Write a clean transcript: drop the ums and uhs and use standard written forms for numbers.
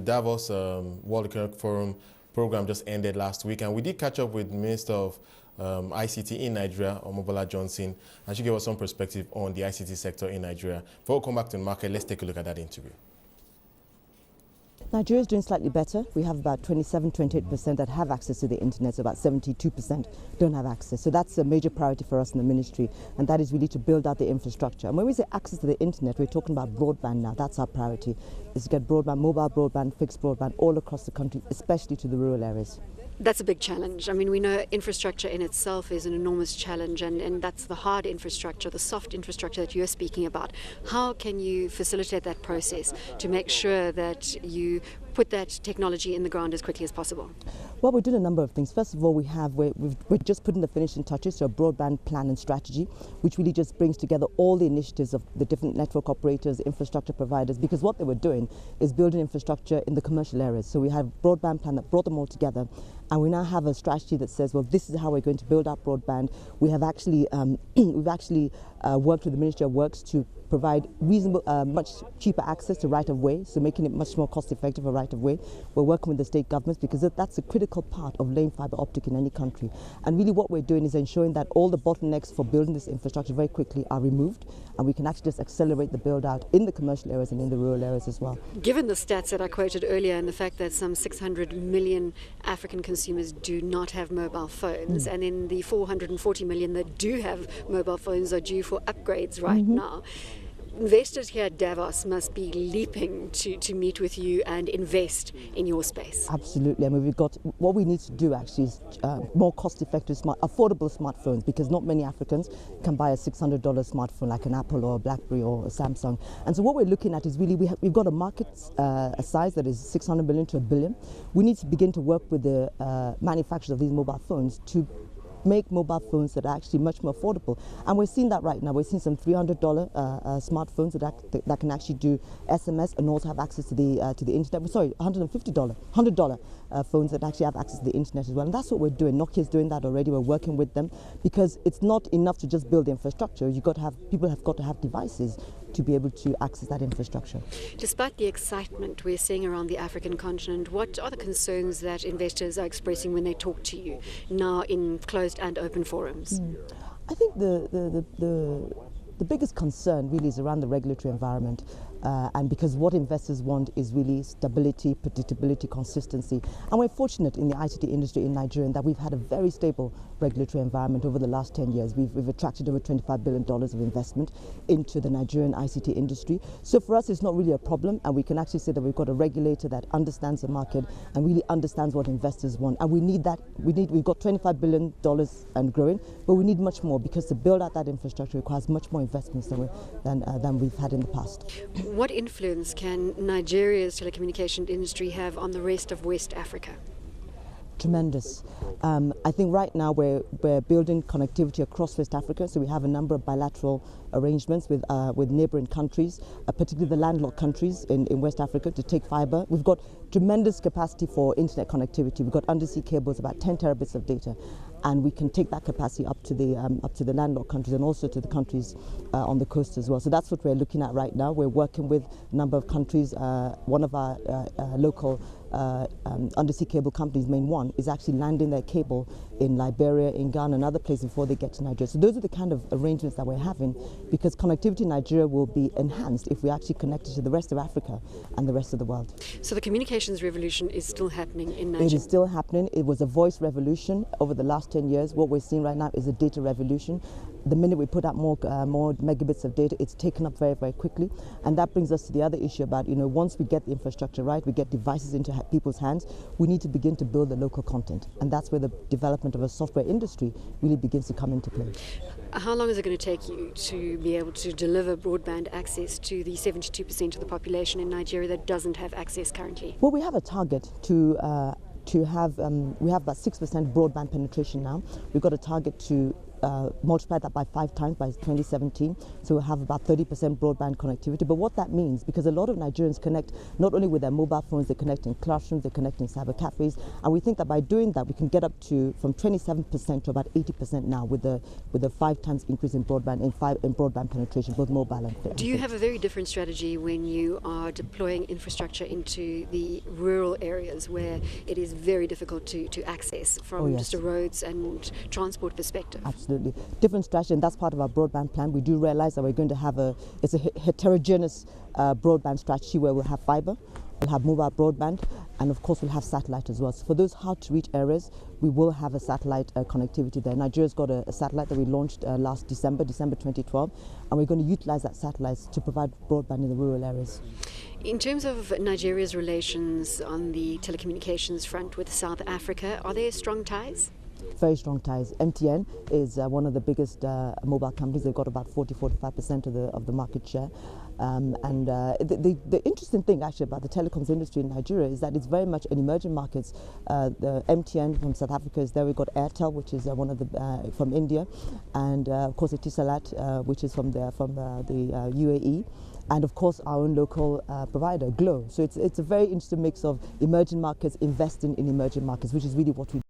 Davos World Economic Forum program just ended last week, and we did catch up with Minister of ICT in Nigeria, Omobola Johnson, and she gave us some perspective on the ICT sector in Nigeria. Before we come back to the market, let's take a look at that interview. Nigeria is doing slightly better. We have about 27-28% that have access to the internet, so about 72% don't have access. So that's a major priority for us in the ministry, and that is really to build out the infrastructure. And when we say access to the internet, we're talking about broadband now. That's our priority, is to get broadband, mobile broadband, fixed broadband all across the country, especially to the rural areas. That's a big challenge. I mean, we know infrastructure in itself is an enormous challenge, and that's the hard infrastructure, the soft infrastructure that you're speaking about. How can you facilitate that process to make sure that you put that technology in the ground as quickly as possible? Well, we're doing a number of things. First of all, we're just putting the finishing touches to a broadband plan and strategy, which really just brings together all the initiatives of the different network operators, infrastructure providers, because what they were doing is building infrastructure in the commercial areas. So we have a broadband plan that brought them all together, and we now have a strategy that says, well, this is how we're going to build up broadband. We have actually worked with the Ministry of Works to provide reasonable, much cheaper access to right-of-way, so making it much more cost-effective for right-of-way. We're working with the state governments because that's a critical part of laying fibre optic in any country. And really what we're doing is ensuring that all the bottlenecks for building this infrastructure very quickly are removed, and we can actually just accelerate the build-out in the commercial areas and in the rural areas as well. Given the stats that I quoted earlier and the fact that some 600 million African consumers do not have mobile phones, and then the 440 million that do have mobile phones are due for upgrades right now, investors here at Davos must be leaping to meet with you and invest in your space. Absolutely. I mean, what we need to do actually is more cost-effective, affordable smartphones, because not many Africans can buy a $600 smartphone like an Apple or a BlackBerry or a Samsung. And so what we're looking at is really we've got a market a size that is 600 million to $1 billion. We need to begin to work with the manufacturers of these mobile phones to make mobile phones that are actually much more affordable, and we're seeing that right now. We're seeing some $300 smartphones that can actually do SMS and also have access to the internet. Sorry, $100 phones that actually have access to the internet as well. And that's what we're doing. Nokia's doing that already. We're working with them because it's not enough to just build the infrastructure. People have got to have devices to be able to access that infrastructure. Despite the excitement we're seeing around the African continent, what are the concerns that investors are expressing when they talk to you now in closed and open forums? I think the biggest concern really is around the regulatory environment. And because what investors want is really stability, predictability, consistency. And we're fortunate in the ICT industry in Nigeria that we've had a very stable regulatory environment over the last 10 years. We've attracted over $25 billion of investment into the Nigerian ICT industry. So for us, it's not really a problem. And we can actually say that we've got a regulator that understands the market and really understands what investors want. And we need that. We've got $25 billion and growing, but we need much more, because to build out that infrastructure requires much more investments than we've had in the past. What influence can Nigeria's telecommunication industry have on the rest of West Africa? Tremendous. I think right now we're building connectivity across West Africa, so we have a number of bilateral arrangements with neighbouring countries, particularly the landlocked countries in West Africa, to take fibre. We've got tremendous capacity for internet connectivity. We've got undersea cables, about 10 terabits of data, and we can take that capacity up to the landlocked countries and also to the countries on the coast as well. So that's what we're looking at right now. We're working with a number of countries. One of our local undersea cable companies, Main One, is actually landing their cable in Liberia, in Ghana and other places before they get to Nigeria. So those are the kind of arrangements that we're having, because connectivity in Nigeria will be enhanced if we actually connect it to the rest of Africa and the rest of the world. So the communications revolution is still happening in Nigeria? It is still happening. It was a voice revolution over the last 10 years. What we're seeing right now is a data revolution. The minute we put out more megabits of data, it's taken up very, very quickly. And that brings us to the other issue about, once we get the infrastructure right, we get devices into people's hands, we need to begin to build the local content. And that's where the development of a software industry really begins to come into play. How long is it going to take you to be able to deliver broadband access to the 72% of the population in Nigeria that doesn't have access currently? Well, we have a target to have, we have about 6% broadband penetration now. We've got a target to multiply that by 5 times by 2017, so we'll have about 30% broadband connectivity. But what that means, because a lot of Nigerians connect not only with their mobile phones, they connect in classrooms, they connect in cyber cafes, and we think that by doing that we can get up to from 27% to about 80% now with the 5 times increase in broadband in broadband penetration, both mobile and fixed. Do you have a very different strategy when you are deploying infrastructure into the rural areas where it is very difficult to access from just a roads and transport perspective? Absolutely. Different strategy, and that's part of our broadband plan. We do realize that we're going to have it's a heterogeneous broadband strategy where we'll have fiber, we'll have mobile broadband, and of course we'll have satellite as well. So for those hard to reach areas, we will have a satellite connectivity there. Nigeria's got a satellite that we launched last December 2012, and we're going to utilize that satellite to provide broadband in the rural areas. In terms of Nigeria's relations on the telecommunications front with South Africa, are there strong ties? Very strong ties. MTN is one of the biggest mobile companies. They've got about 40-45% of the market share. The interesting thing actually about the telecoms industry in Nigeria is that it's very much in emerging markets. The MTN from South Africa is there. We've got Airtel, which is one of the from India, and of course Etisalat, which is from the UAE. And of course our own local provider, Glo. So it's a very interesting mix of emerging markets investing in emerging markets, which is really what we do.